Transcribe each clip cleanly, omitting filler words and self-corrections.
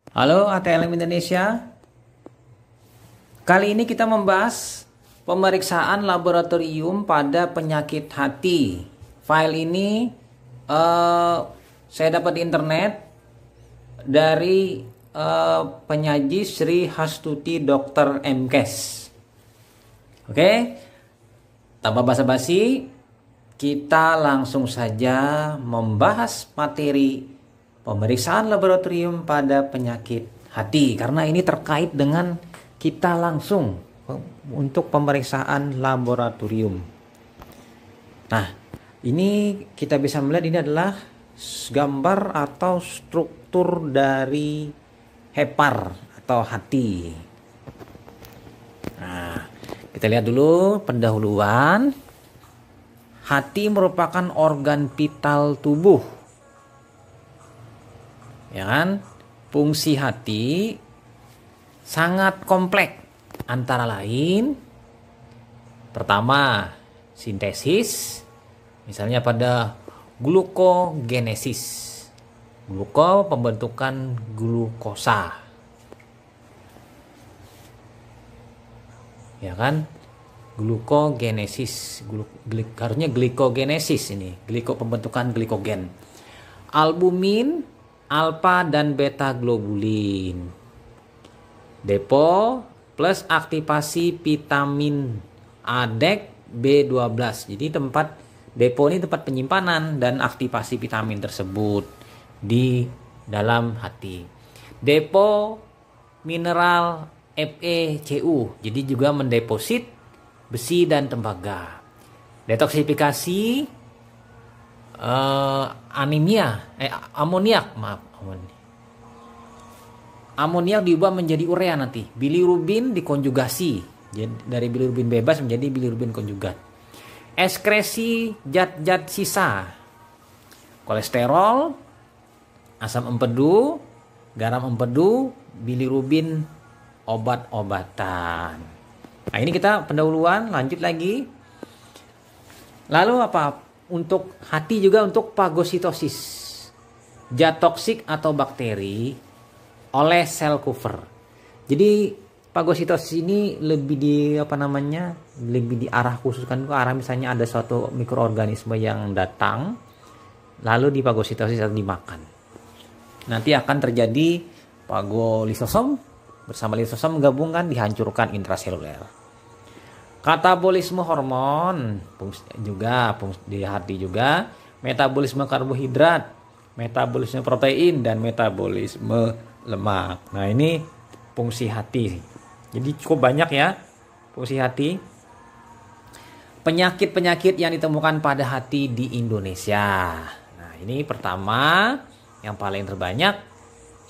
Halo ATLM Indonesia. Kali ini kita membahas pemeriksaan laboratorium pada penyakit hati. File ini saya dapat di internet dari penyaji Sri Hastuti Dr. MKes. Oke, tanpa basa-basi, kita langsung saja membahas materi pemeriksaan laboratorium pada penyakit hati, karena ini terkait dengan kita langsung untuk pemeriksaan laboratorium. Nah, ini kita bisa melihat ini adalah gambar atau struktur dari hepar atau hati. Nah, kita lihat dulu pendahuluan. Hati merupakan organ vital tubuh. Ya kan? Fungsi hati sangat kompleks, antara lain pertama sintesis, misalnya pada glukogenesis, pembentukan glukosa, ya kan? Glukogenesis, harusnya glikogenesis, ini pembentukan glikogen. Albumin, alfa dan beta globulin, depo plus aktivasi vitamin ADEK B12. Jadi tempat depo ini tempat penyimpanan dan aktivasi vitamin tersebut di dalam hati. Depo mineral FeCu, jadi juga mendeposit besi dan tembaga. Detoksifikasi amoniak diubah menjadi urea nanti. Bilirubin dikonjugasi, jadi dari bilirubin bebas menjadi bilirubin konjugat. Ekskresi zat-zat sisa, kolesterol, asam empedu, garam empedu, bilirubin, obat-obatan. Nah, ini kita pendahuluan, lanjut lagi. Lalu apa? Untuk hati juga untuk fagositosis, zat toksik atau bakteri oleh sel cover. Jadi fagositosis ini lebih lebih diarah khususkan ke arah misalnya ada suatu mikroorganisme yang datang lalu difagositosis atau dimakan. Nanti akan terjadi fagolisosom, bersama lisosom menggabungkan dihancurkan intraseluler. Katabolisme hormon juga di hati juga, metabolisme karbohidrat, metabolisme protein dan metabolisme lemak. Nah, ini fungsi hati. Jadi cukup banyak ya fungsi hati. Penyakit-penyakit yang ditemukan pada hati di Indonesia. Nah, ini pertama yang paling terbanyak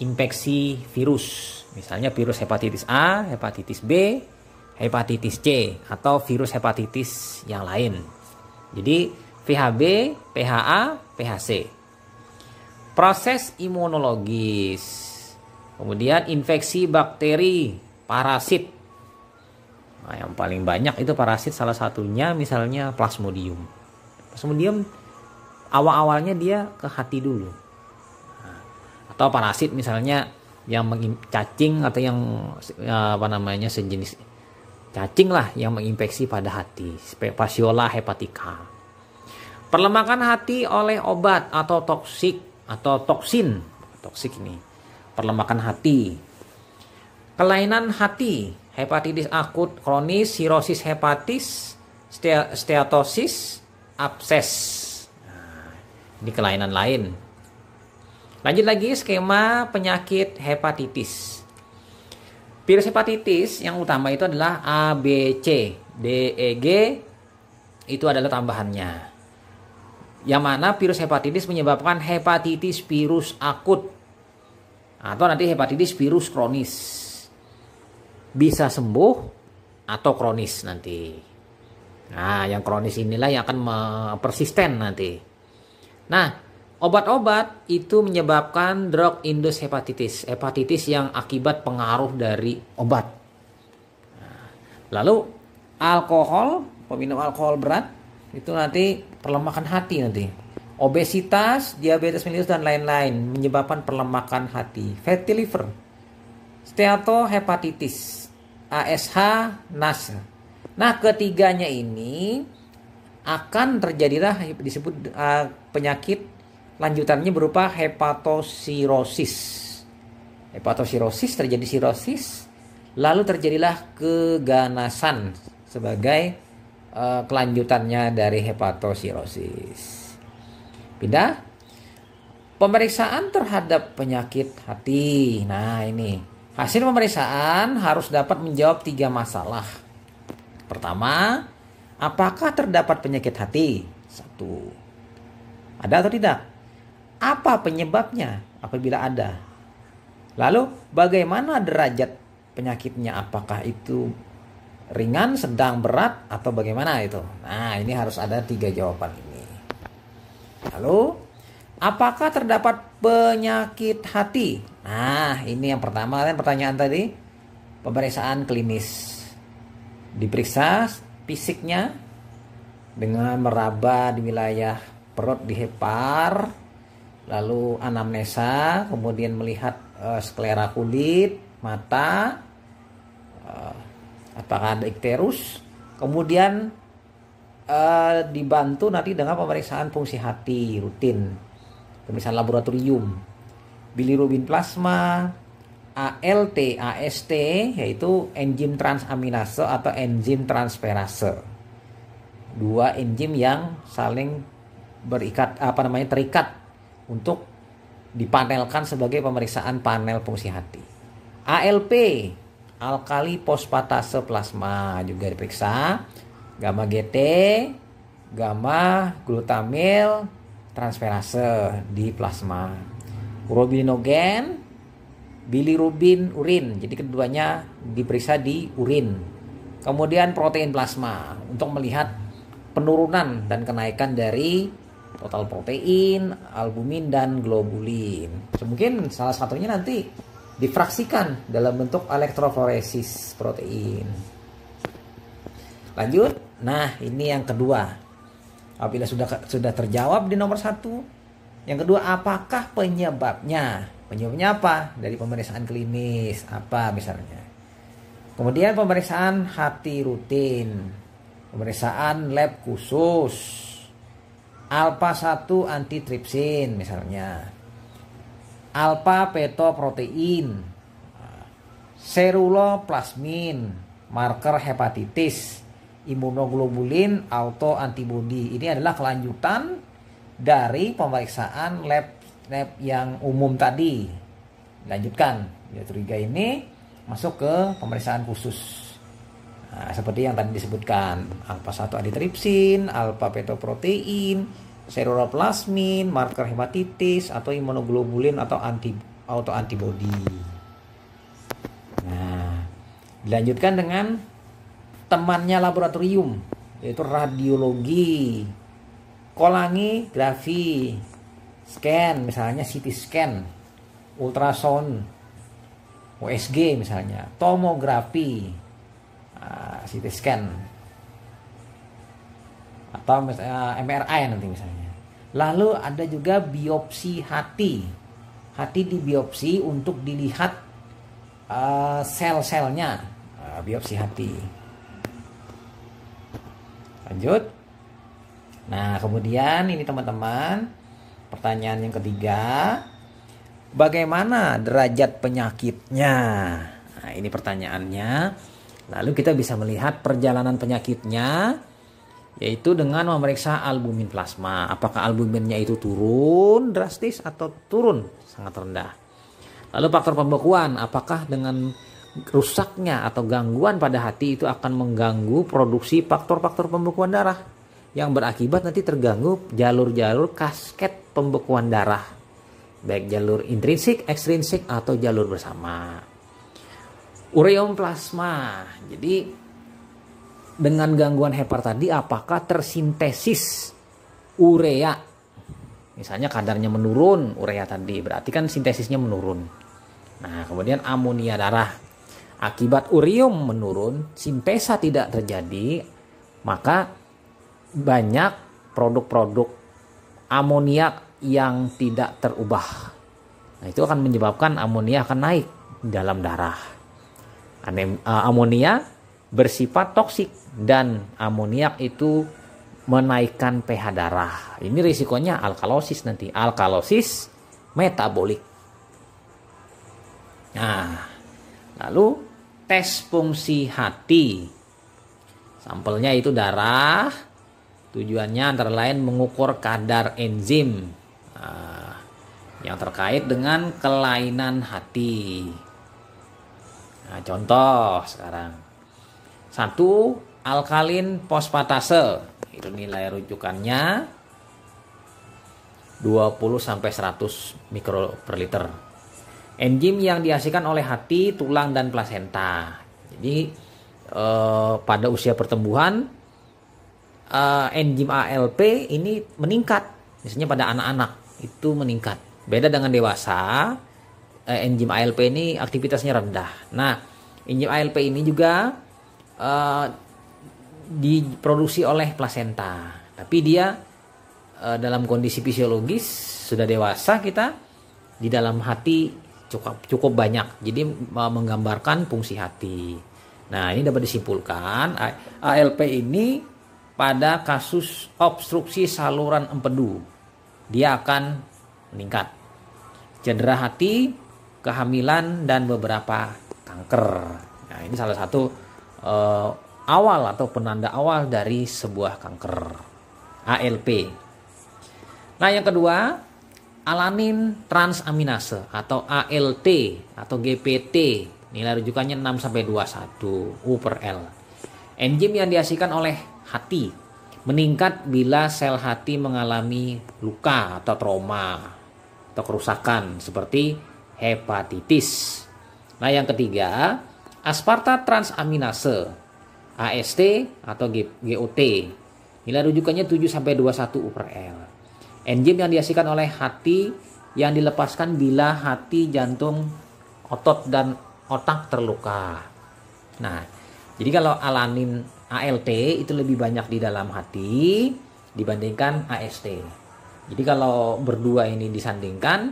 infeksi virus. Misalnya virus hepatitis A, hepatitis B, hepatitis C, atau virus hepatitis yang lain. Jadi VHB, PHA, PHC. Proses imunologis. Kemudian infeksi bakteri, parasit. Nah, yang paling banyak itu parasit, salah satunya misalnya Plasmodium. Plasmodium awal-awalnya dia ke hati dulu. Nah, atau parasit misalnya yang cacing atau yang sejenis cacing lah yang menginfeksi pada hati, Fasciola hepatica. Perlemakan hati oleh obat atau toksin, toksik ini. Perlemakan hati. Kelainan hati, hepatitis akut kronis, sirosis hepatis, steatosis, abses. Nah, ini kelainan lain. Lanjut lagi skema penyakit hepatitis. Virus hepatitis yang utama itu adalah A, B, C, D, E, G. Itu adalah tambahannya. Yang mana virus hepatitis menyebabkan hepatitis virus akut atau nanti hepatitis virus kronis. Bisa sembuh atau kronis nanti. Nah, yang kronis inilah yang akan persisten nanti. Nah, obat-obat itu menyebabkan drug induced hepatitis, hepatitis yang akibat pengaruh dari obat. Lalu alkohol, peminum alkohol berat itu nanti perlemakan hati nanti. Obesitas, diabetes mellitus dan lain-lain menyebabkan perlemakan hati. Fatty liver, steatohepatitis, ASH, NASH. Nah, ketiganya ini akan terjadilah disebut penyakit lanjutannya berupa hepatosirosis. Hepatosirosis, terjadi sirosis, lalu terjadilah keganasan sebagai kelanjutannya dari hepatosirosis. Pindah. Pemeriksaan terhadap penyakit hati. Nah, ini hasil pemeriksaan harus dapat menjawab 3 masalah. Pertama, apakah terdapat penyakit hati? 1. Ada atau tidak? Apa penyebabnya apabila ada? Lalu, bagaimana derajat penyakitnya? Apakah itu ringan, sedang, berat, atau bagaimana itu? Nah, ini harus ada 3 jawaban ini. Lalu, apakah terdapat penyakit hati? Nah, ini yang pertama kan pertanyaan tadi. Pemeriksaan klinis. Diperiksa fisiknya dengan meraba di wilayah perut di hepar, lalu anamnesa, kemudian melihat sklera kulit, mata, apakah ada ikterus, kemudian dibantu nanti dengan pemeriksaan fungsi hati rutin. Pemeriksaan laboratorium, bilirubin plasma, ALT, AST, yaitu enzim transaminase atau enzim transferase. 2 enzim yang saling terikat untuk dipanelkan sebagai pemeriksaan panel fungsi hati. ALP, alkali fosfatase plasma juga diperiksa, gamma GT, gamma glutamil transferase di plasma, urobilinogen, bilirubin urin, jadi keduanya diperiksa di urin. Kemudian protein plasma untuk melihat penurunan dan kenaikan dari total protein, albumin, dan globulin. Mungkin salah satunya nanti difraksikan dalam bentuk elektroforesis protein. Lanjut. Nah, ini yang kedua. Apabila sudah terjawab di nomor 1, yang kedua, apakah penyebabnya? Penyebabnya apa? Dari pemeriksaan klinis apa misalnya. Kemudian pemeriksaan hati rutin, pemeriksaan lab khusus, alpha 1 antitripsin misalnya, alpha petoprotein, seruloplasmin, marker hepatitis, imunoglobulin, autoantibody. Ini adalah kelanjutan dari pemeriksaan lab yang umum tadi. Lanjutkan, ya, 3 ini masuk ke pemeriksaan khusus. Nah, seperti yang tadi disebutkan, alpha 1 antitripsin, alpha petoprotein, seruloplasmin, marker hepatitis, atau imunoglobulin atau autoantibody. Nah, dilanjutkan dengan temannya laboratorium, yaitu radiologi, kolangigrafi, scan, misalnya CT scan, ultrasound, USG misalnya, tomografi, CT scan, atau misalnya MRI nanti misalnya. Lalu ada juga biopsi hati. Hati dibiopsi untuk dilihat sel-selnya, biopsi hati. Lanjut. Nah, kemudian ini teman-teman, pertanyaan yang ketiga, bagaimana derajat penyakitnya? Nah, ini pertanyaannya. Lalu kita bisa melihat perjalanan penyakitnya, yaitu dengan memeriksa albumin plasma. Apakah albuminnya itu turun drastis atau turun sangat rendah? Lalu faktor pembekuan, apakah dengan rusaknya atau gangguan pada hati itu akan mengganggu produksi faktor-faktor pembekuan darah yang berakibat nanti terganggu jalur-jalur kasket pembekuan darah, baik jalur intrinsik, ekstrinsik, atau jalur bersama. Ureum plasma, jadi dengan gangguan hepar tadi apakah tersintesis urea, misalnya kadarnya menurun urea tadi, berarti kan sintesisnya menurun. Nah, kemudian amonia darah, akibat ureum menurun, sintesa tidak terjadi, maka banyak produk-produk amoniak yang tidak terubah. Nah, itu akan menyebabkan amonia akan naik dalam darah. Amonia bersifat toksik dan amoniak itu menaikkan pH darah. Ini risikonya alkalosis nanti. Alkalosis metabolik. Nah, lalu tes fungsi hati. Sampelnya itu darah. Tujuannya antara lain mengukur kadar enzim yang terkait dengan kelainan hati. Nah, contoh sekarang. 1. Alkalin fosfatase. Itu nilai rujukannya 20-100 mikro per liter. Enzim yang dihasilkan oleh hati, tulang, dan plasenta. Jadi pada usia pertumbuhan enzim ALP ini meningkat. Misalnya pada anak-anak itu meningkat. Beda dengan dewasa, enzim ALP ini aktivitasnya rendah. Nah, enzim ALP ini juga diproduksi oleh plasenta. Tapi dia dalam kondisi fisiologis sudah dewasa, kita di dalam hati cukup banyak. Jadi menggambarkan fungsi hati. Nah, ini dapat disimpulkan ALP ini pada kasus obstruksi saluran empedu dia akan meningkat. Cedera hati, kehamilan, dan beberapa kanker. Nah, ini salah satu awal atau penanda awal dari sebuah kanker, ALP. Nah, yang kedua, alanin transaminase atau ALT atau GPT. Nilai rujukannya 6-21 U/L. Enzim yang dihasilkan oleh hati meningkat bila sel hati mengalami luka atau trauma atau kerusakan seperti hepatitis. Nah, yang ketiga, aspartat transaminase AST atau GOT. Nilai rujukannya 7-21 U/L. Enzim yang dihasilkan oleh hati yang dilepaskan bila hati, jantung, otot, dan otak terluka. Nah, jadi kalau alanin ALT itu lebih banyak di dalam hati dibandingkan AST. Jadi kalau berdua ini disandingkan,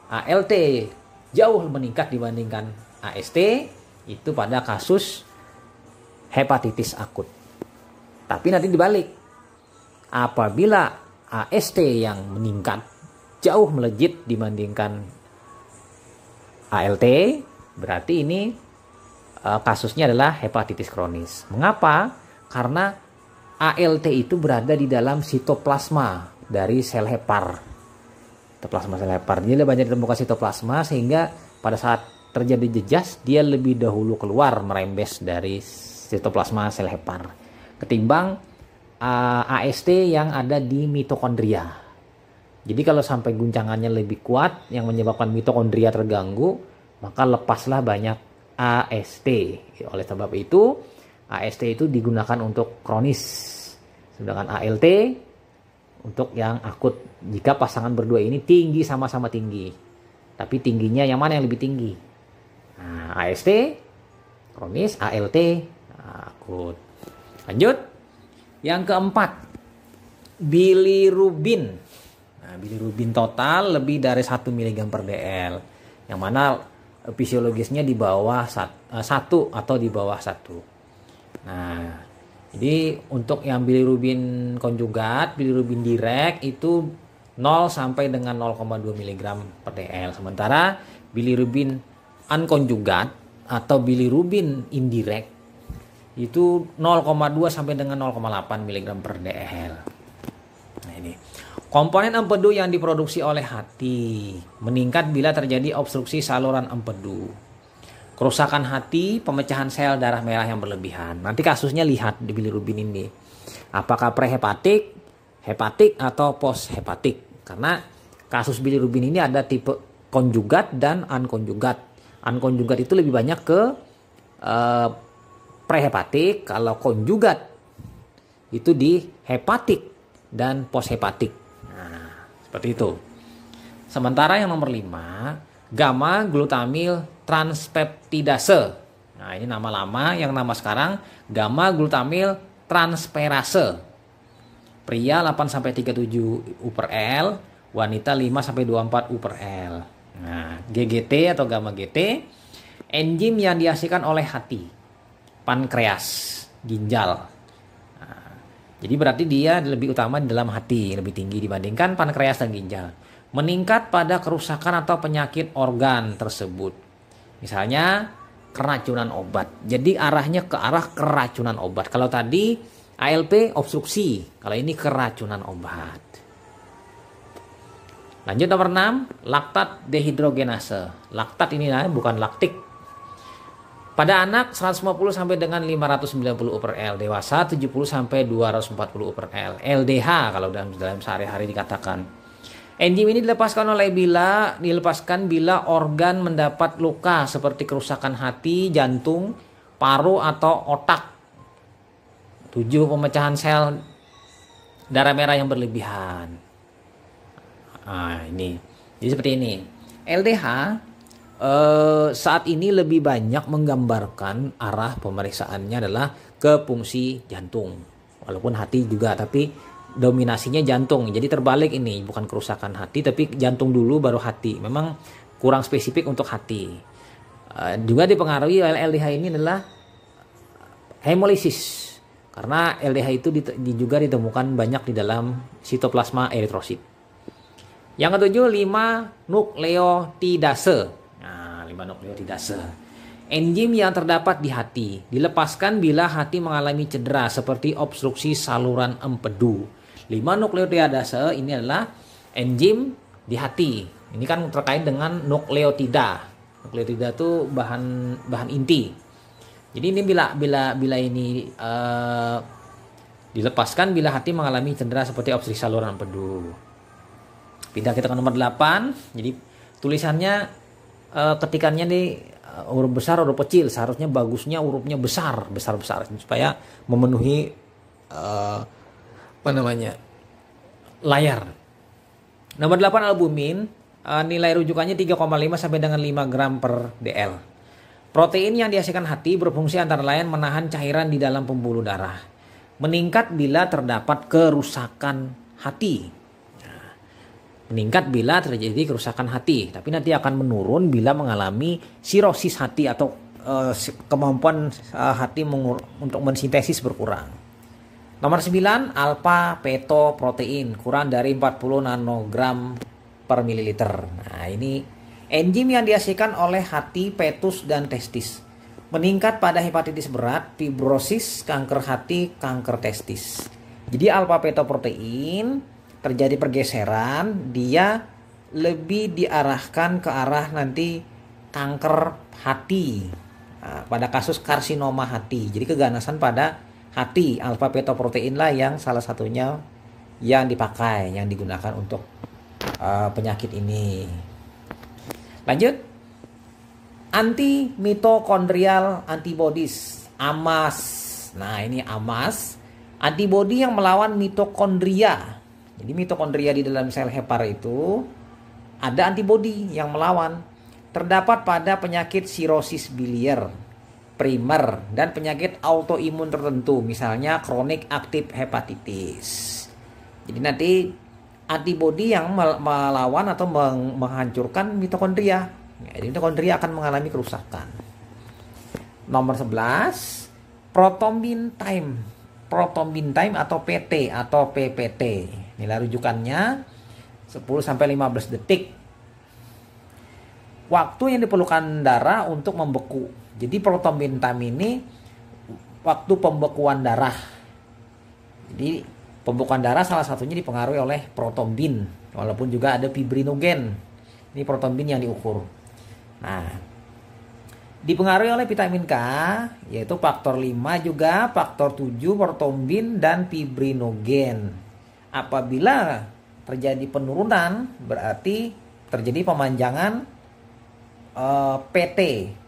ALT jauh meningkat dibandingkan AST itu pada kasus hepatitis akut. Tapi nanti dibalik. Apabila AST yang meningkat jauh melejit dibandingkan ALT, berarti ini kasusnya adalah hepatitis kronis. Mengapa? Karena ALT itu berada di dalam sitoplasma dari sel hepar. Sitoplasma sel hepar. Jadi banyak ditemukan sitoplasma sehingga pada saat terjadi jejas dia lebih dahulu keluar merembes dari sitoplasma sel hepar ketimbang AST yang ada di mitokondria. Jadi kalau sampai guncangannya lebih kuat yang menyebabkan mitokondria terganggu, maka lepaslah banyak AST. Oleh sebab itu, AST itu digunakan untuk kronis, sedangkan ALT untuk yang akut. Jika pasangan berdua ini tinggi, sama-sama tinggi, tapi tingginya yang mana yang lebih tinggi? Nah, AST kronis, ALT akut. Lanjut, yang keempat, bilirubin. Nah, bilirubin total lebih dari 1 mg per dl, yang mana fisiologisnya di bawah 1 atau di bawah 1. Nah, jadi untuk yang bilirubin konjugat, bilirubin direct itu 0 sampai dengan 0,2 mg per dl. Sementara bilirubin unkonjugat atau bilirubin indirect itu 0,2 sampai dengan 0,8 mg per dl. Nah, ini komponen empedu yang diproduksi oleh hati meningkat bila terjadi obstruksi saluran empedu, kerusakan hati, pemecahan sel darah merah yang berlebihan. Nanti kasusnya lihat di bilirubin ini, apakah prehepatik, hepatik, atau poshepatik. Karena kasus bilirubin ini ada tipe konjugat dan unkonjugat. Unkonjugat itu lebih banyak ke prehepatik, kalau konjugat itu di hepatik dan poshepatik. Nah, seperti itu. Sementara yang nomor 5, gamma glutamil transpeptidase. Nah, ini nama lama, yang nama sekarang gamma glutamil transferase. Pria 8-37 U/L, wanita 5-24 U/L. Nah, GGT atau gamma GT enzim yang dihasilkan oleh hati, pankreas, ginjal. Nah, jadi berarti dia lebih utama di dalam hati, lebih tinggi dibandingkan pankreas dan ginjal. Meningkat pada kerusakan atau penyakit organ tersebut. Misalnya keracunan obat. Jadi arahnya ke arah keracunan obat. Kalau tadi ALP obstruksi, kalau ini keracunan obat. Lanjut nomor 6, laktat dehidrogenase. Laktat ini bukan laktik. Pada anak 150 sampai dengan 590 U/L, dewasa 70 sampai 240 U/L. LDH kalau dalam sehari-hari dikatakan. Enzim ini dilepaskan bila organ mendapat luka seperti kerusakan hati, jantung, paru atau otak. 7, pemecahan sel darah merah yang berlebihan. Nah, ini. Jadi seperti ini. LDH saat ini lebih banyak menggambarkan arah pemeriksaannya adalah ke fungsi jantung. Walaupun hati juga, tapi dominasinya jantung. Jadi terbalik ini, bukan kerusakan hati tapi jantung dulu baru hati. Memang kurang spesifik untuk hati. Juga dipengaruhi oleh LDH ini adalah hemolisis. Karena LDH itu juga ditemukan banyak di dalam sitoplasma eritrosit. Yang ketujuh, 5 nukleotidase. Nah, 5 nukleotidase. Enzim yang terdapat di hati dilepaskan bila hati mengalami cedera seperti obstruksi saluran empedu. 5 nukleotidase ini adalah enzim di hati. Ini kan terkait dengan nukleotida. Nukleotida itu bahan inti. Jadi ini bila ini dilepaskan bila hati mengalami cedera seperti obstruksi saluran empedu. Pindah kita ke nomor 8. Jadi tulisannya ketikannya nih huruf besar, huruf kecil. Seharusnya bagusnya hurufnya besar supaya memenuhi layar. Nomor 8, albumin. Nilai rujukannya 3,5 sampai dengan 5 gram per dl. Protein yang dihasilkan hati berfungsi antara lain menahan cairan di dalam pembuluh darah. Meningkat bila terdapat kerusakan hati. Meningkat bila terjadi kerusakan hati, tapi nanti akan menurun bila mengalami sirosis hati atau kemampuan hati untuk mensintesis berkurang. Nomor 9, alfa fetoprotein kurang dari 40 nanogram per mililiter. Nah, ini enzim yang dihasilkan oleh hati, fetus, dan testis. Meningkat pada hepatitis berat, fibrosis, kanker hati, kanker testis. Jadi alfa fetoprotein terjadi pergeseran, dia lebih diarahkan ke arah nanti kanker hati. Nah, pada kasus karsinoma hati. Jadi keganasan pada hati, alfa fetoprotein lah yang salah satunya yang dipakai, yang digunakan untuk penyakit ini. Lanjut. Anti-mitokondrial antibodies, AMAS. Nah, ini AMAS, antibodi yang melawan mitokondria. Jadi mitokondria di dalam sel hepar itu ada antibodi yang melawan. Terdapat pada penyakit sirosis biliar primer dan penyakit autoimun tertentu, misalnya kronik aktif hepatitis. Jadi nanti antibodi yang melawan atau menghancurkan mitokondria. Jadi mitokondria akan mengalami kerusakan. Nomor 11, prothrombin time atau PT atau PPT. Nilai rujukannya 10 sampai 15 detik. Waktu yang diperlukan darah untuk membeku. Jadi prothrombin time ini waktu pembekuan darah. Jadi pembekuan darah salah satunya dipengaruhi oleh prothrombin, walaupun juga ada fibrinogen. Ini prothrombin yang diukur. Nah, dipengaruhi oleh vitamin K, yaitu faktor 5 juga, faktor 7, prothrombin, dan fibrinogen. Apabila terjadi penurunan, berarti terjadi pemanjangan PT.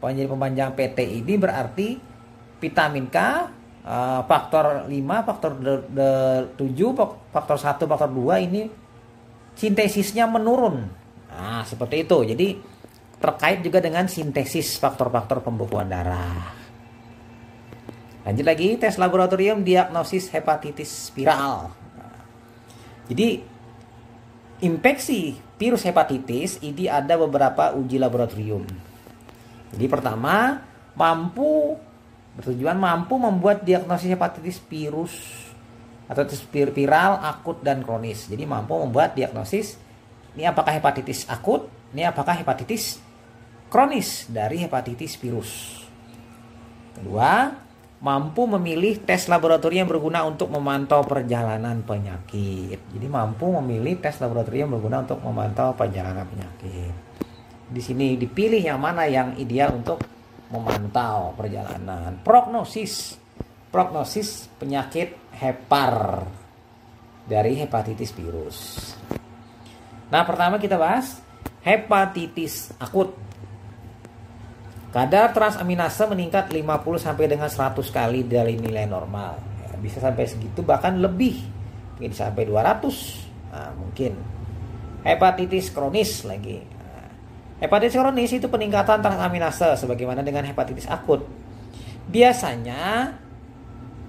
Pemanjangan PT ini berarti vitamin K, faktor 5, faktor 7, faktor 1, faktor 2 ini sintesisnya menurun. Nah, seperti itu. Jadi terkait juga dengan sintesis faktor-faktor pembekuan darah. Lanjut lagi, tes laboratorium diagnosis hepatitis viral. Jadi infeksi virus hepatitis ini ada beberapa uji laboratorium. Jadi pertama, bertujuan mampu membuat diagnosis hepatitis virus atau viral, akut, dan kronis. Jadi mampu membuat diagnosis, ini apakah hepatitis akut, ini apakah hepatitis kronis dari hepatitis virus. Kedua, mampu memilih tes laboratorium yang berguna untuk memantau perjalanan penyakit. Jadi mampu memilih tes laboratorium yang berguna untuk memantau perjalanan penyakit. Di sini dipilih yang mana yang ideal untuk memantau perjalanan. Prognosis penyakit hepar dari hepatitis virus. Nah, pertama kita bahas hepatitis akut. Kadar transaminase meningkat 50 sampai dengan 100 kali dari nilai normal. Ya, bisa sampai segitu, bahkan lebih. Mungkin sampai 200. Nah, mungkin. Hepatitis kronis lagi. Nah, hepatitis kronis itu peningkatan transaminase sebagaimana dengan hepatitis akut. Biasanya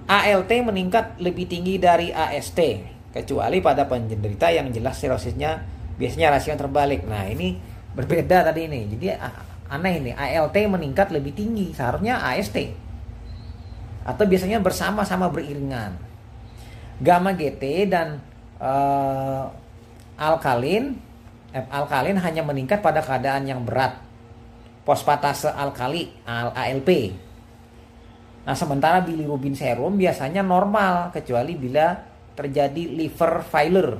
ALT meningkat lebih tinggi dari AST, kecuali pada penderita yang jelas sirosisnya biasanya rasio yang terbalik. Nah, ini berbeda tadi ini. Jadi aneh ini, ALT meningkat lebih tinggi, seharusnya AST. Atau biasanya bersama-sama beriringan. Gamma GT dan alkalin hanya meningkat pada keadaan yang berat. Fosfatase alkali, ALP. Nah, sementara bilirubin serum biasanya normal, kecuali bila terjadi liver failure,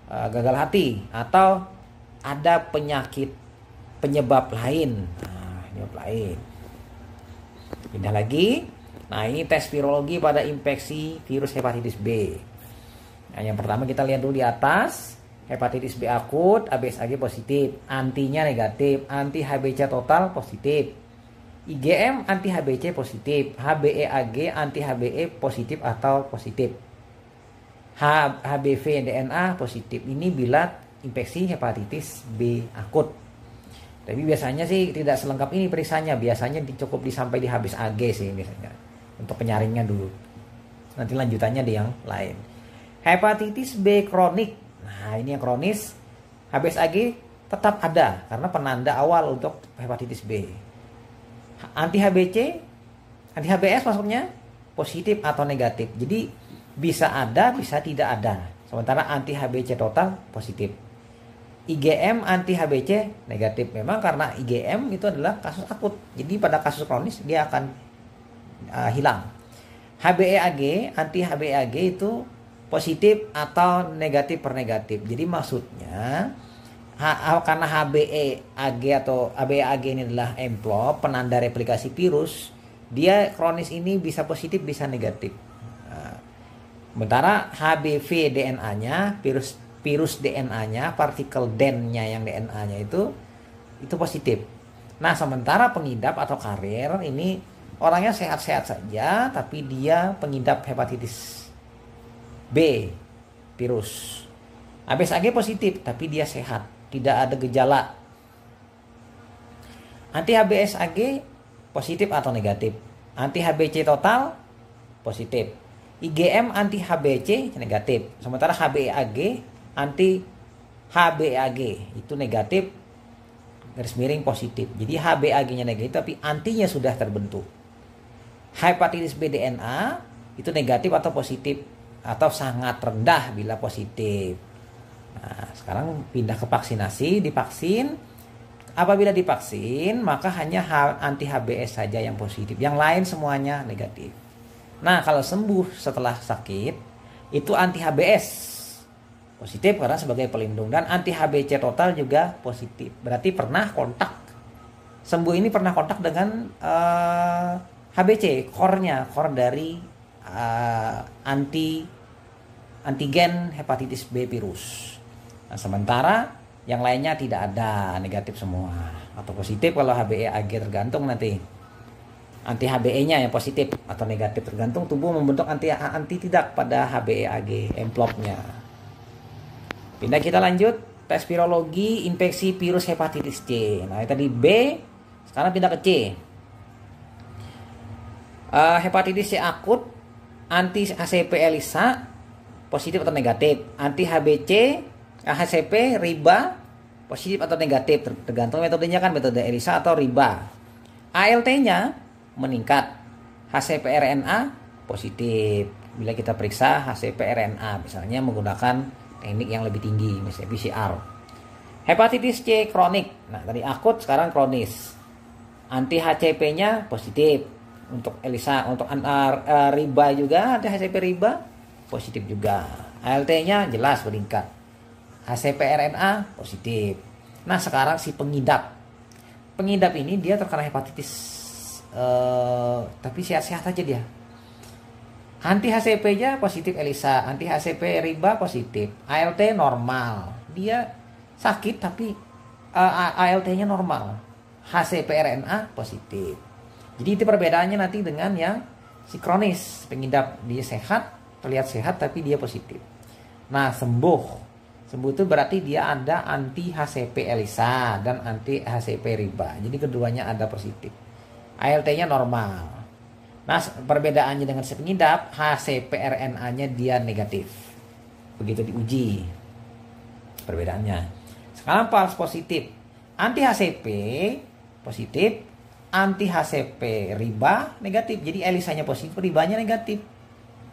gagal hati, atau ada penyebab lain. Nah, penyebab lain. Pindah lagi. Nah, ini tes virologi pada infeksi virus hepatitis B. Nah, yang pertama kita lihat dulu di atas. Hepatitis B akut, ABSAG positif, antinya negatif, anti HBC total positif, IgM anti HBC positif, HBeAg anti HBe positif atau positif, HBV DNA positif. Ini bila infeksi hepatitis B akut. Tapi biasanya sih tidak selengkap ini periksanya. Biasanya cukup sampai di HBsAg sih biasanya. Untuk penyaringnya dulu. Nanti lanjutannya di yang lain. Hepatitis B kronik. Nah, ini yang kronis. HBsAg tetap ada karena penanda awal untuk hepatitis B. Anti HBC, anti HBs maksudnya positif atau negatif. Jadi bisa ada, bisa tidak ada. Sementara anti HBC total positif. IgM anti HBC negatif. Memang karena IgM itu adalah kasus akut. Jadi pada kasus kronis dia akan hilang. HBeAg anti HBeAg itu positif atau negatif per negatif. Jadi maksudnya karena HBeAg atau HBeAg ini adalah envelope penanda replikasi virus, dia kronis ini bisa positif bisa negatif. Sementara HBV DNA-nya, virus DNA-nya, partikel DEN-nya yang DNA-nya itu positif. Nah, sementara pengidap atau karier ini orangnya sehat-sehat saja, tapi dia pengidap hepatitis B virus. ABSAG positif, tapi dia sehat, tidak ada gejala. Anti HBsAg positif atau negatif. Anti HBC total positif. IgM anti HBC negatif. Sementara HBeAg anti HBeAg itu negatif garis miring positif. Jadi HBeAg-nya negatif tapi antinya sudah terbentuk. Hepatitis B DNA itu negatif atau positif atau sangat rendah bila positif. Nah, sekarang pindah ke vaksinasi, divaksin. Apabila divaksin, maka hanya anti HBs saja yang positif. Yang lain semuanya negatif. Nah, kalau sembuh setelah sakit, itu anti HBs positif karena sebagai pelindung. Dan anti HBC total juga positif. Berarti pernah kontak. Sembuh ini pernah kontak dengan HBC, core dari antigen hepatitis B virus. Nah, sementara yang lainnya tidak ada, negatif semua atau positif. Kalau HBeAg tergantung nanti anti HBe-nya yang positif atau negatif, tergantung tubuh membentuk anti tidak pada HBeAg envelope-nya. Pindah kita lanjut tes virologi infeksi virus hepatitis C. Nah, tadi B, sekarang pindah ke C. Hepatitis C akut, anti HCP ELISA positif atau negatif, anti HBC HCP RIBA positif atau negatif, tergantung metodenya kan, metode ELISA atau RIBA. ALT-nya meningkat, HCP-RNA positif. Bila kita periksa HCP-RNA misalnya menggunakan teknik yang lebih tinggi, misalnya PCR. Hepatitis C kronik. Nah, tadi akut, sekarang kronis. Anti HCP-nya positif. Untuk ELISA, untuk riba juga, anti HCP riba positif juga. ALT-nya jelas meningkat. HCP-RNA positif. Nah, sekarang si pengidap. Pengidap ini dia terkena hepatitis, tapi sehat-sehat aja dia. Anti HCP-nya positif ELISA, anti HCP riba positif, ALT normal. Dia sakit tapi ALT-nya normal, HCP-RNA positif. Jadi itu perbedaannya nanti dengan yang si kronis, pengidap dia sehat, terlihat sehat tapi dia positif. Nah, sembuh itu berarti dia ada anti HCP ELISA dan anti HCP riba. Jadi keduanya ada positif. ALT-nya normal. Nah, perbedaannya dengan si pengidap, HCP-RNA-nya dia negatif. Begitu diuji perbedaannya. Sekarang false positif. Anti HCP positif, anti HCP riba negatif. Jadi ELISA-nya positif, ribanya negatif.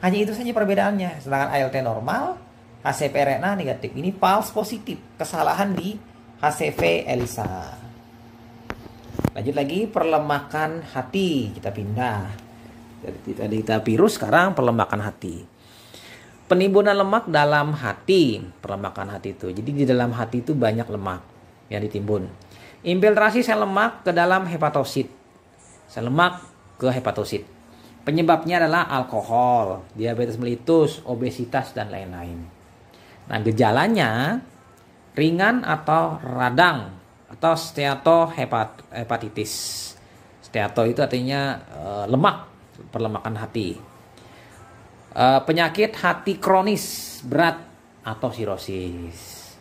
Hanya itu saja perbedaannya. Sedangkan ALT normal, HCP-RNA negatif. Ini false positif, kesalahan di HCP ELISA. Lanjut lagi, perlemakan hati. Kita pindah. Tadi kita virus, sekarang perlemakan hati. Penimbunan lemak dalam hati, perlemakan hati itu. Jadi di dalam hati itu banyak lemak yang ditimbun. Infiltrasi sel lemak ke dalam hepatosit. Sel lemak ke hepatosit. Penyebabnya adalah alkohol, diabetes mellitus, obesitas, dan lain-lain. Nah, gejalanya ringan atau radang atau steatohepatitis. Steato itu artinya lemak, perlemakan hati. Penyakit hati kronis berat atau sirosis.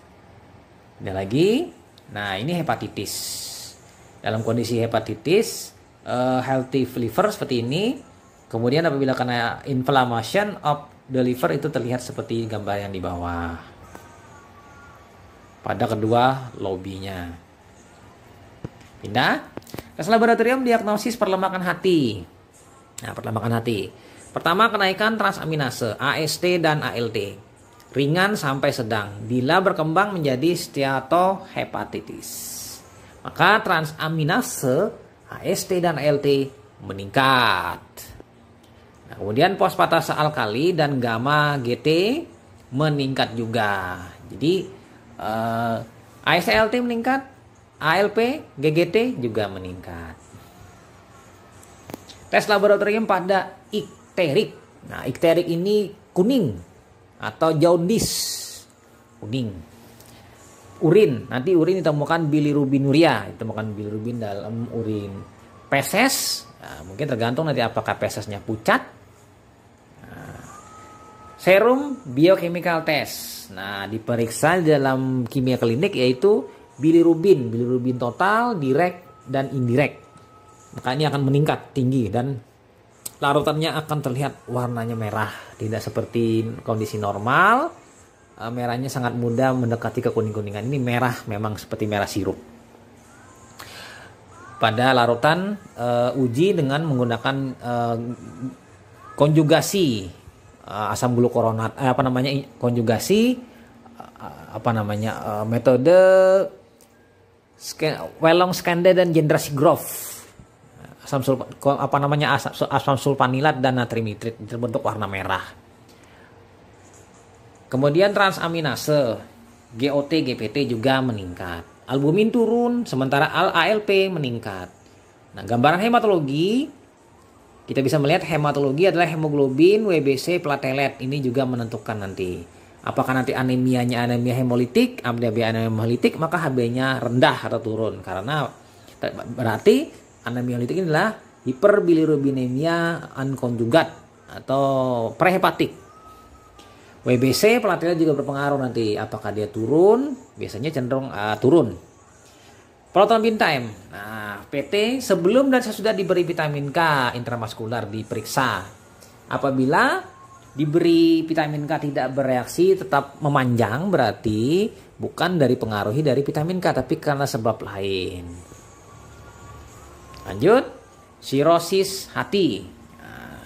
Ada lagi. Nah, ini hepatitis. Dalam kondisi hepatitis, healthy liver seperti ini. Kemudian apabila kena inflammation of the liver itu terlihat seperti gambar yang di bawah. Pada kedua lobinya. Pindah. Tes laboratorium diagnosis perlemakan hati. Nah, perlemakan hati. Pertama, kenaikan transaminase AST dan ALT. Ringan sampai sedang. Bila berkembang menjadi steatohepatitis, maka transaminase AST dan ALT meningkat. Nah, kemudian fosfatase alkali dan gamma GT meningkat juga. Jadi AST ALT meningkat, ALP GGT juga meningkat. Tes laboratorium pada ikterik. Nah, ikterik ini kuning atau jaundice, kuning. Urin, nanti urin ditemukan bilirubinuria, ditemukan bilirubin dalam urin. Feses, nah, mungkin tergantung nanti apakah fesesnya pucat. Nah, serum biochemical test. Nah, diperiksa dalam kimia klinik yaitu bilirubin total, direct dan indirect. Maka ini akan meningkat tinggi dan larutannya akan terlihat warnanya merah, tidak seperti kondisi normal. Merahnya sangat mudah mendekati ke kuning-kuningan. Ini merah, memang seperti merah sirup. Pada larutan uji dengan menggunakan konjugasi asam glukuronat, konjugasi metode Wellong-Skande dan Jendrasegrove. Asam sulfanilat dan natriumnitrit terbentuk warna merah. Kemudian transaminase GOT GPT juga meningkat. Albumin turun sementara ALP meningkat. Nah, gambaran hematologi kita bisa melihat hematologi adalah hemoglobin, WBC, platelet. Ini juga menentukan nanti apakah nanti anemianya anemia hemolitik, anemia hemolitik, maka HB-nya rendah atau turun karena berarti anemia hemolitik ini adalah hiperbilirubinemia unconjugate atau prehepatik. WBC platelet juga berpengaruh nanti apakah dia turun, biasanya cenderung turun. Proton time. Nah, PT sebelum dan sesudah diberi vitamin K intramuskular diperiksa. Apabila diberi vitamin K tidak bereaksi, tetap memanjang, berarti bukan dari pengaruhi dari vitamin K tapi karena sebab lain. Lanjut, sirosis hati. Nah,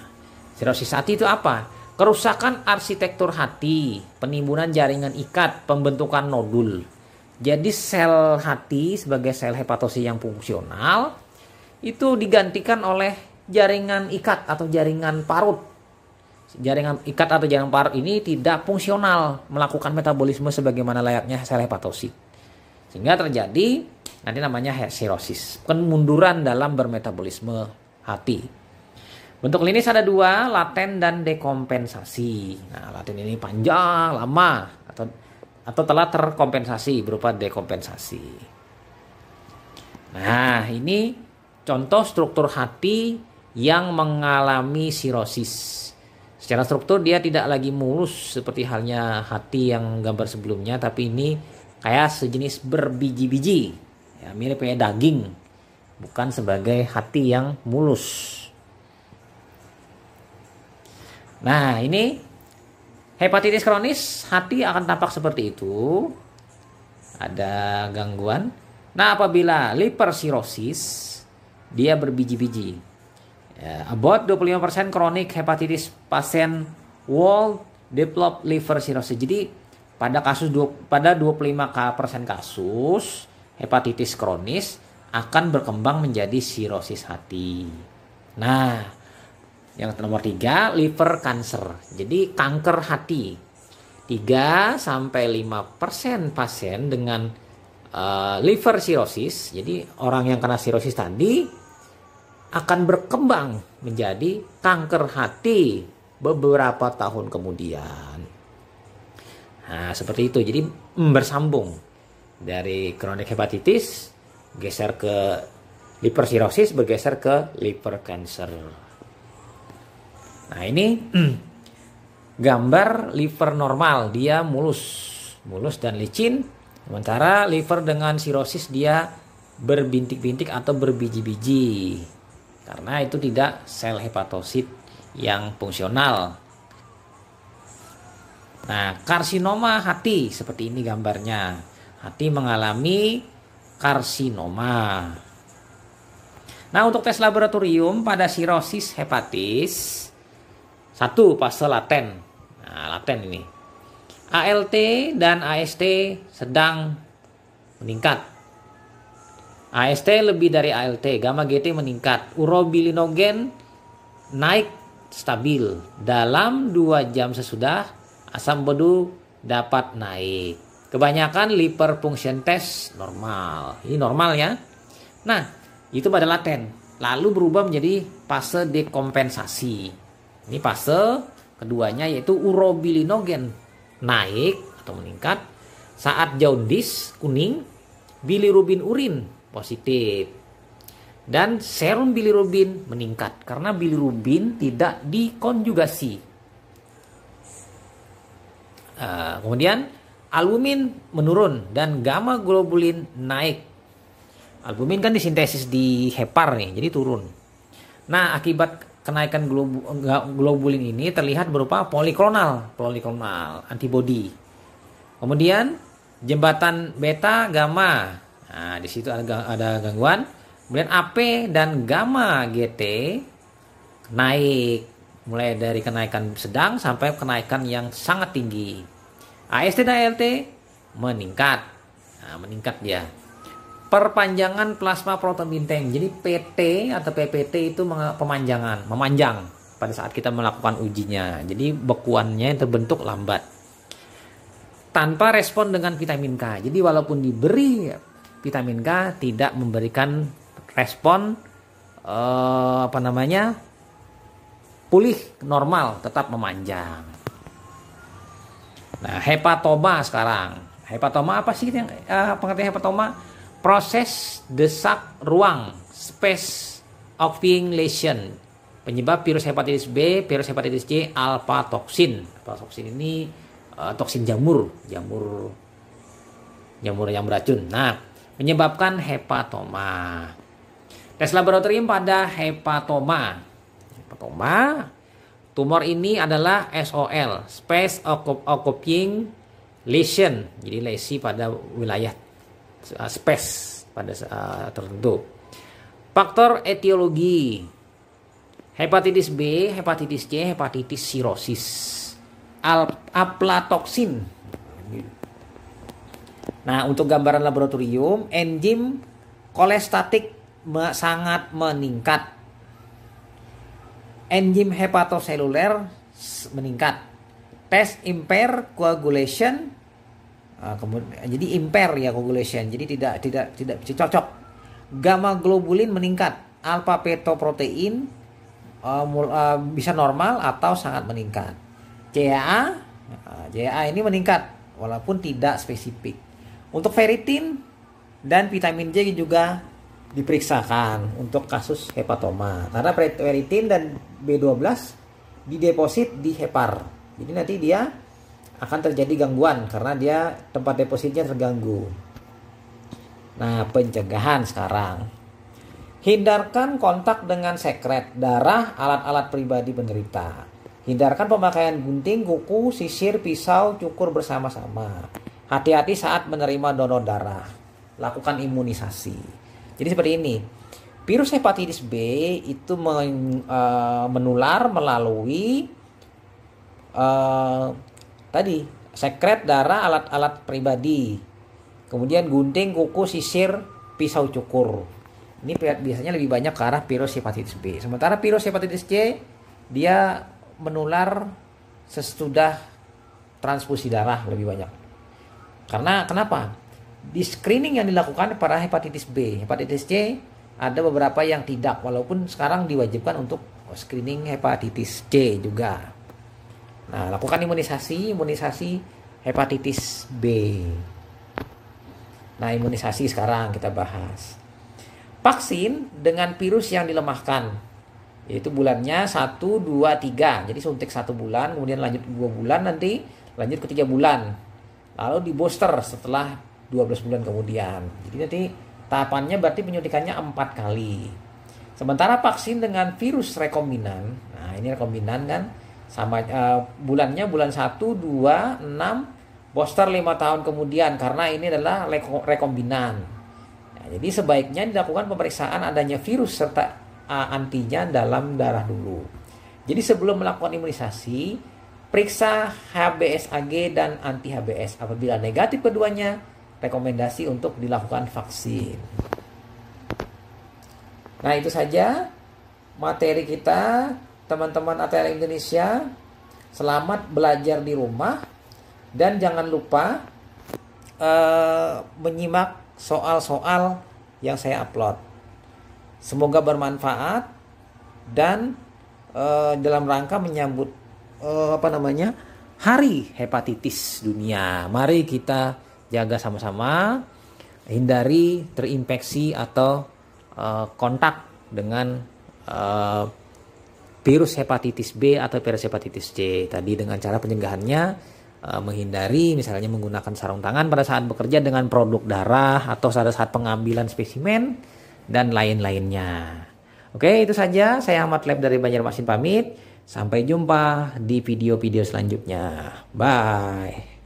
sirosis hati itu apa? Kerusakan arsitektur hati, penimbunan jaringan ikat, pembentukan nodul. Jadi sel hati sebagai sel hepatosit yang fungsional itu digantikan oleh jaringan ikat atau jaringan parut. Jaringan ikat atau jaringan parut ini tidak fungsional melakukan metabolisme sebagaimana layaknya sel hepatosit. Sehingga terjadi nanti namanya sirosis, kemunduran dalam bermetabolisme hati. Bentuk klinis ada dua, laten dan dekompensasi. Nah, laten ini panjang, lama, atau telah terkompensasi berupa dekompensasi. Nah, ini contoh struktur hati yang mengalami sirosis. Secara struktur dia tidak lagi mulus seperti halnya hati yang gambar sebelumnya, tapi ini kayak sejenis berbiji-biji, ya, mirip kayak daging, bukan sebagai hati yang mulus. Nah, ini hepatitis kronis hati akan tampak seperti itu. Ada gangguan. Nah, apabila liver cirrhosis dia berbiji-biji. Ya, about 25% chronic hepatitis pasien will develop liver cirrhosis. Jadi pada 25% kasus hepatitis kronis akan berkembang menjadi sirosis hati. Nah, yang nomor 3, liver cancer. Jadi kanker hati. 3-5% pasien dengan liver cirrhosis, jadi orang yang kena sirosis tadi akan berkembang menjadi kanker hati beberapa tahun kemudian. Nah, seperti itu. Jadi bersambung dari chronic hepatitis geser ke liver cirrhosis, bergeser ke liver cancer. Nah, ini gambar liver normal, dia mulus dan licin. Sementara liver dengan sirosis dia berbintik-bintik atau berbiji-biji. Karena itu tidak sel hepatosit yang fungsional. Nah, karsinoma hati seperti ini gambarnya. Hati mengalami karsinoma. Nah, untuk tes laboratorium pada sirosis hepatis, 1, fase laten. Nah, laten ini. ALT dan AST sedang meningkat. AST lebih dari ALT, gamma GT meningkat. Urobilinogen naik stabil. Dalam 2 jam sesudah asam empedu dapat naik. Kebanyakan liver function test normal. Ini normal ya. Nah, itu pada laten. Lalu berubah menjadi fase dekompensasi. Ini fase keduanya yaitu urobilinogen naik atau meningkat saat jaundice kuning, bilirubin urin positif, dan serum bilirubin meningkat karena bilirubin tidak dikonjugasi. Kemudian albumin menurun dan gamma globulin naik. Albumin kan disintesis di hepar nih, jadi turun. Nah, akibat kenaikan globulin ini terlihat berupa poliklonal antibody. Kemudian jembatan beta gamma. Nah, di situ ada gangguan. Kemudian AP dan gamma GT naik mulai dari kenaikan sedang sampai kenaikan yang sangat tinggi. AST dan ALT meningkat. Nah, meningkat dia. Perpanjangan plasma proton bintang. Jadi PT atau PPT itu memanjang pada saat kita melakukan ujinya. Jadi bekuannya yang terbentuk lambat. Tanpa respon dengan vitamin K. Jadi walaupun diberi vitamin K tidak memberikan respon pulih normal, tetap memanjang. Nah, hepatoma sekarang. Hepatoma apa sih yang pengertian hepatoma? Proses desak ruang, space occupying lesion, penyebab virus hepatitis B, virus hepatitis C, alpha toksin. Alpha toksin ini toksin jamur yang beracun. Nah, menyebabkan hepatoma. Tes laboratorium pada hepatoma. Tumor ini adalah SOL, space occupying lesion. Jadi lesi pada wilayah space pada tertentu. Faktor etiologi. Hepatitis B, hepatitis C, hepatitis sirosis. Aflatoksin. Nah, untuk gambaran laboratorium, enzim kolestatik sangat meningkat. Enzim hepatoseluler meningkat. Tes impair coagulation, jadi impair ya coagulation, jadi tidak cocok. Gamma globulin meningkat. Alpha fetoprotein bisa normal atau sangat meningkat. CA ini meningkat walaupun tidak spesifik. Untuk ferritin dan vitamin J juga diperiksakan untuk kasus hepatoma. Karena ferritin dan B12 dideposit di hepar. Jadi nanti dia akan terjadi gangguan karena dia tempat depositnya terganggu. Nah, pencegahan sekarang. Hindarkan kontak dengan sekret, darah, alat-alat pribadi penderita. Hindarkan pemakaian gunting, kuku, sisir, pisau, cukur bersama-sama. Hati-hati saat menerima donor darah. Lakukan imunisasi. Jadi seperti ini. Virus hepatitis B itu menular melalui tadi sekret, darah, alat-alat pribadi. Kemudian gunting, kuku, sisir, pisau cukur. Ini biasanya lebih banyak ke arah virus hepatitis B. Sementara virus hepatitis C dia menular sesudah transfusi darah lebih banyak. Karena kenapa? Di screening yang dilakukan pada hepatitis B, hepatitis C ada beberapa yang tidak, walaupun sekarang diwajibkan untuk screening hepatitis C juga. Nah, lakukan imunisasi hepatitis B. Nah, imunisasi sekarang kita bahas. Vaksin dengan virus yang dilemahkan, yaitu bulannya 1, 2, 3. Jadi suntik 1 bulan, kemudian lanjut 2 bulan, nanti lanjut ke 3 bulan. Lalu di booster setelah 12 bulan kemudian. Jadi nanti tahapannya berarti penyuntikannya 4 kali. Sementara vaksin dengan virus rekombinan, nah ini rekombinan kan, sama bulannya bulan 1, 2, 6, booster 5 tahun kemudian, karena ini adalah rekombinan. Nah, jadi sebaiknya dilakukan pemeriksaan adanya virus serta antinya dalam darah dulu. Jadi sebelum melakukan imunisasi, periksa HBsAg dan anti HBs. Apabila negatif keduanya, rekomendasi untuk dilakukan vaksin. Nah, itu saja materi kita, teman-teman ATL Indonesia. Selamat belajar di rumah dan jangan lupa menyimak soal-soal yang saya upload. Semoga bermanfaat dan dalam rangka menyambut Hari Hepatitis Dunia. Mari kita jaga sama-sama, hindari terinfeksi atau kontak dengan virus hepatitis B atau virus hepatitis C. Tadi dengan cara pencegahannya menghindari misalnya menggunakan sarung tangan pada saat bekerja dengan produk darah atau pada saat pengambilan spesimen dan lain-lainnya. Oke, itu saja. Saya Ahmad Lab dari Banjarmasin pamit. Sampai jumpa di video-video selanjutnya. Bye.